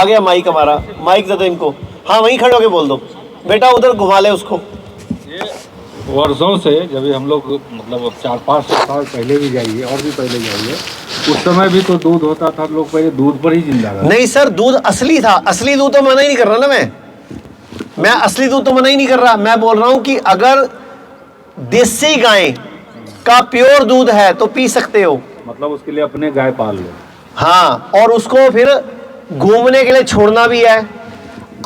आ गया माइक हमारा, माइक दे दो इनको। हाँ वहीं खड़े होके बोल दो बेटा, उधर घुमा ले उसको। ये वर्षों से जब हम लोग मतलब 4-5 साल पहले भी जाइए और भी पहले जाइए, उस समय भी तो दूध होता था, लोग पहले दूध पर ही जिंदा रहते। नहीं सर, दूध असली था। असली दूध तो मना ही नहीं कर रहा ना मैं असली दूध तो मना ही नहीं कर रहा। मैं बोल रहा हूं कि अगर देसी गाय का प्योर दूध है तो पी सकते हो। मतलब उसके लिए अपने गाय पाल लो। हाँ, और उसको फिर घूमने के लिए छोड़ना भी है।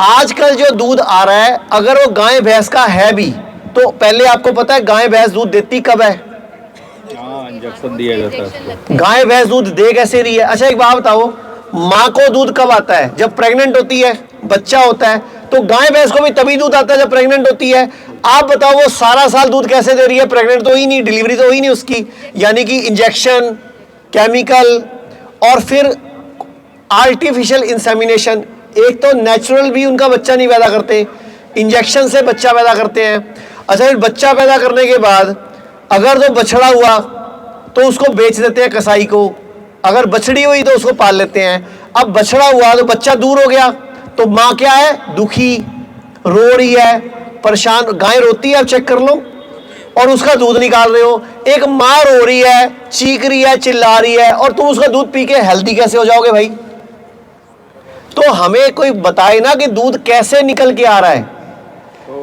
आजकल जो दूध आ रहा है, अगर वो गाय भैंस का है भी, तो पहले आपको पता है गाय भैंस दूध देती कब है? हाँ, इंजेक्शन दिया जाता है उसको। गाय भैंस दूध दे कैसे रही है? अच्छा एक बात बताओ, माँ को दूध कब आता है? जब प्रेग्नेंट होती है, बच्चा होता है। तो गाय भैंस को भी तभी दूध आता है जब प्रेग्नेंट होती है। आप बताओ वो सारा साल दूध कैसे दे रही है? प्रेग्नेंट तो ही नहीं, डिलीवरी तो ही नहीं उसकी। यानी कि इंजेक्शन, केमिकल और फिर आर्टिफिशियल इंसेमिनेशन। एक तो नेचुरल भी उनका बच्चा नहीं पैदा करते, इंजेक्शन से बच्चा पैदा करते हैं। अच्छा फिर बच्चा पैदा करने के बाद अगर तो बछड़ा हुआ तो उसको बेच देते हैं कसाई को, अगर बछड़ी हुई तो उसको पाल लेते हैं। अब बछड़ा हुआ तो बच्चा दूर हो गया, तो माँ क्या है? दुखी, रो रही है, परेशान। गाय रोती है, आप चेक कर लो, और उसका दूध निकाल रहे हो। एक माँ रो रही है, चीख रही है, चिल्ला रही है, और तुम उसका दूध पी के हेल्दी कैसे हो जाओगे भाई? तो हमें कोई बताए ना कि दूध कैसे निकल के आ रहा है,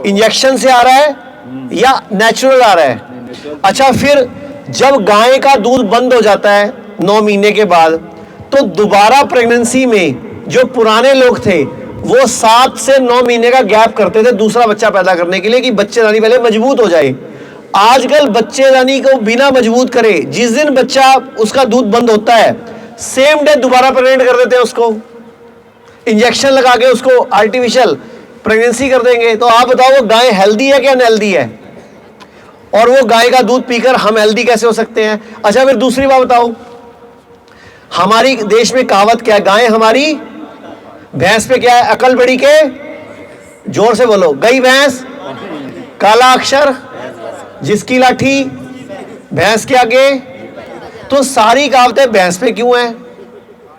इंजेक्शन से आ रहा है या नेचुरल आ रहा है? अच्छा फिर जब गाय का दूध बंद हो जाता है 9 महीने के बाद, तो दोबारा प्रेगनेंसी में जो पुराने लोग थे वो 7 से 9 महीने का गैप करते थे दूसरा बच्चा पैदा करने के लिए, कि बच्चेदानी पहले मजबूत हो जाए। आजकल बच्चेदानी को बिना मजबूत करे, जिस दिन बच्चा उसका दूध बंद होता है, सेम डे दोबारा प्रेग्नेंट कर देते हैं उसको, इंजेक्शन लगा के उसको आर्टिफिशियल प्रेगनेंसी कर देंगे। तो आप बताओ वो गाय हेल्दी है क्या अनहेल्दी है? और वो गाय का दूध पीकर हम हेल्दी कैसे हो सकते हैं? अच्छा फिर दूसरी बात बताओ, हमारी देश में कहावत क्या है? गाय हमारी, भैंस पे क्या है? अकल बड़ी के, जोर से बोलो, गई भैंस, काला अक्षर, जिसकी लाठी भैंस के आगे। तो सारी कहावतें भैंस पे क्यों है?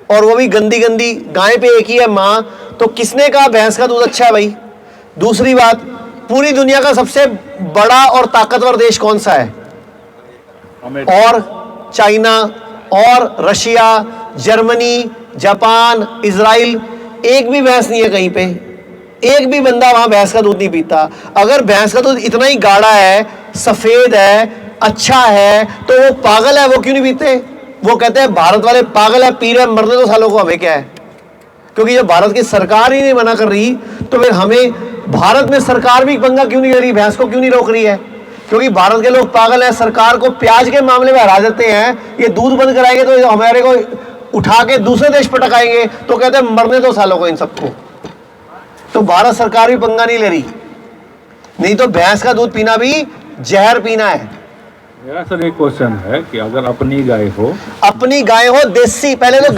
और वो भी गंदी गंदी। गाय पे एक ही है माँ, तो किसने कहा भैंस का दूध अच्छा है भाई? दूसरी बात, पूरी दुनिया का सबसे बड़ा और ताकतवर देश कौन सा है? और चाइना और रशिया, जर्मनी, जापान, इजराइल। एक भी भैंस नहीं है कहीं पे, एक भी बंदा वहां भैंस का दूध नहीं पीता। अगर भैंस का दूध इतना ही गाढ़ा है, सफेद है, अच्छा है, तो वो पागल है, वो क्यों नहीं पीते? वो कहते हैं भारत वाले पागल है, पी रहे, मरने दो सालों को, हमें क्या है? क्योंकि जब भारत की सरकार ही नहीं मना कर रही, तो फिर हमें भारत में सरकार भी पंगा क्यों नहीं ले रही? भैंस को क्यों नहीं रोक रही है? क्योंकि भारत के लोग पागल हैं, सरकार को प्याज के मामले में हरा देते हैं। ये दूध बंद कराएंगे तो हमारे को उठा के दूसरे देश पटकाएंगे, तो कहते हैं मरने दो सालों को इन सबको। तो भारत सरकार भी पंगा नहीं ले रही, नहीं तो भैंस का दूध पीना भी जहर पीना है। मेरा सर एक क्वेश्चन है कि अगर अपनी गाय हो, देसी, पहले तो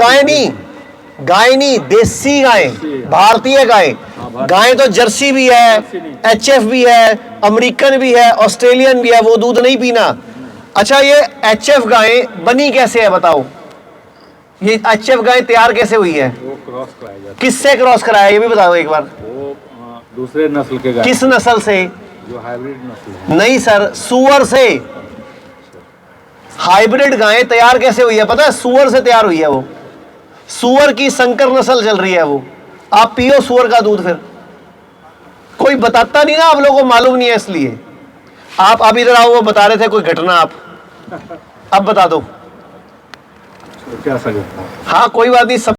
गाय नहीं, देसी गाय, भारतीय गाय। गाय तो जर्सी भी है, HF भी है, अमेरिकन भी है, ऑस्ट्रेलियन भी है, वो दूध नहीं पीना। अच्छा ये HF गाय बनी कैसे है बताओ? ये HF गाय तैयार कैसे हुई है? वो क्रॉस कराया जाता है। किससे क्रॉस कराया ये भी बताओ एक बार। वो दूसरे नस्ल के गाय। किस नस्ल से? जो हाइब्रिड नस्ल है। नहीं सर, सुअर से। हाइब्रिड गाय तैयार कैसे हुई है पता है? सुअर से तैयार हुई है वो। सुअर की संकर नस्ल चल रही है वो। आप पियो सुअर का दूध। फिर कोई बताता नहीं ना, आप लोगों को मालूम नहीं है, इसलिए आप अब इधर आओ, वो बता रहे थे कोई घटना, आप अब बता दो। क्या सकता है? हाँ कोई बात नहीं, सब